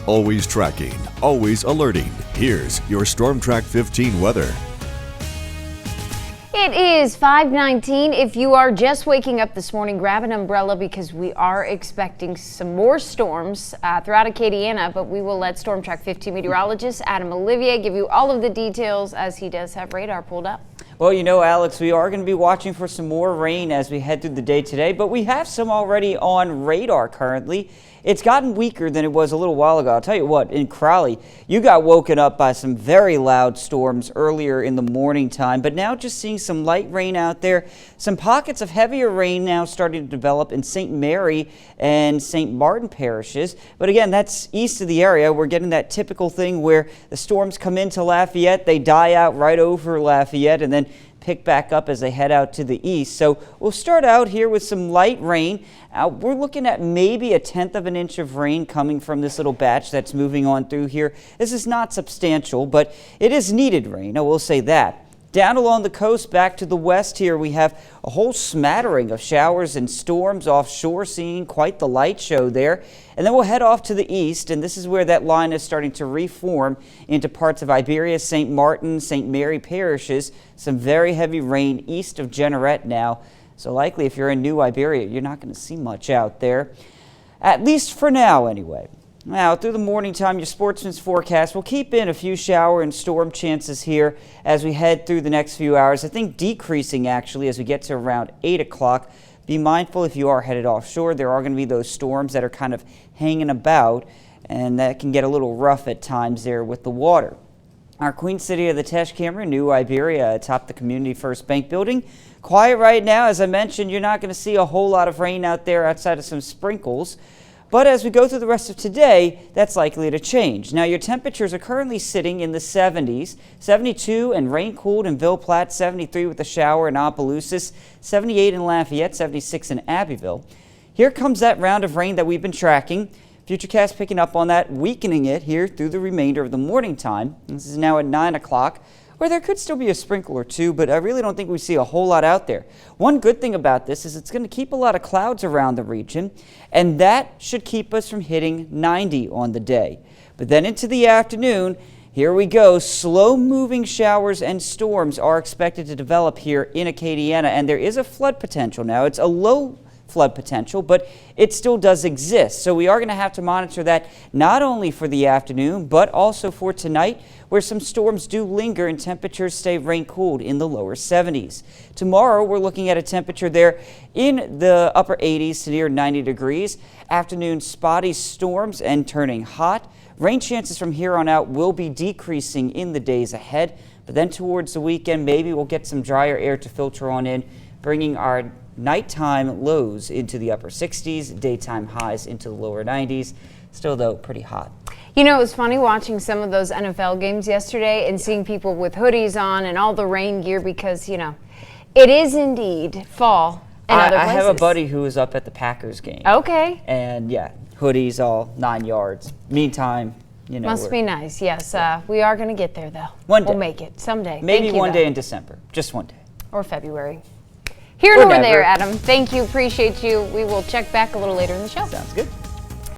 Always tracking, always alerting. Here's your Storm Track 15 weather. It is 5:19. If you are just waking up this morning, grab an umbrella because we are expecting some more storms throughout Acadiana, but we will let Storm Track 15 meteorologist Adam Olivier give you all of the details as he does have radar pulled up. Well, you know, Alex, we are going to be watching for some more rain as we head through the day today, but we have some already on radar currently. It's gotten weaker than it was a little while ago. I'll tell you what, in Crowley, you got woken up by some very loud storms earlier in the morning time, but now just seeing some light rain out there. Some pockets of heavier rain now starting to develop in St. Mary and St. Martin parishes. But again, that's east of the area. We're getting that typical thing where the storms come into Lafayette, they die out right over Lafayette, and then pick back up as they head out to the east. So we'll start out here with some light rain. We're looking at maybe 1/10 of an inch of rain coming from this little batch that's moving on through here. This is not substantial, but it is needed rain, I will say that. Down along the coast, back to the west here, we have a whole smattering of showers and storms offshore, seeing quite the light show there. And then we'll head off to the east, and this is where that line is starting to reform into parts of Iberia, St. Martin, St. Mary parishes. Some very heavy rain east of Jeanerette now. So likely if you're in New Iberia, you're not going to see much out there, at least for now anyway. Now, through the morning time, your Sportsman's forecast will keep in a few shower and storm chances here as we head through the next few hours. I think decreasing actually as we get to around 8 o'clock. Be mindful if you are headed offshore. There are going to be those storms that are kind of hanging about, and that can get a little rough at times there with the water. Our Queen City of the Teche camera, New Iberia, atop the Community First Bank building. Quiet right now. As I mentioned, you're not going to see a whole lot of rain out there outside of some sprinkles. But as we go through the rest of today, that's likely to change. Now, your temperatures are currently sitting in the 70s, 72 and rain-cooled in Ville Platte, 73 with a shower in Opelousas, 78 in Lafayette, 76 in Abbeville. Here comes that round of rain that we've been tracking. Futurecast picking up on that, weakening it here through the remainder of the morning time. This is now at 9 o'clock. Where there could still be a sprinkle or two, but I really don't think we see a whole lot out there. One good thing about this is it's going to keep a lot of clouds around the region, and that should keep us from hitting 90 on the day. But then into the afternoon, here we go. Slow-moving showers and storms are expected to develop here in Acadiana, and there is a flood potential now. It's a low flood potential, but it still does exist. So we are going to have to monitor that not only for the afternoon, but also for tonight, where some storms do linger and temperatures stay rain-cooled in the lower 70s. Tomorrow, we're looking at a temperature there in the upper 80s to near 90 degrees. Afternoon spotty storms and turning hot. Rain chances from here on out will be decreasing in the days ahead, but then towards the weekend, maybe we'll get some drier air to filter on in, bringing our nighttime lows into the upper 60s, daytime highs into the lower 90s. Still, though, pretty hot. You know, it was funny watching some of those NFL games yesterday and seeing people with hoodies on and all the rain gear because, you know, it is indeed fall in other places. I have a buddy who was up at the Packers game. Okay. And, yeah, hoodies all 9 yards. Meantime, you know. Must be nice, yes. We are going to get there, though. One day. We'll make it someday. Maybe one day in December. Just one day. Or February. Here nor there, Adam. Thank you. Appreciate you. We will check back a little later in the show. Sounds good.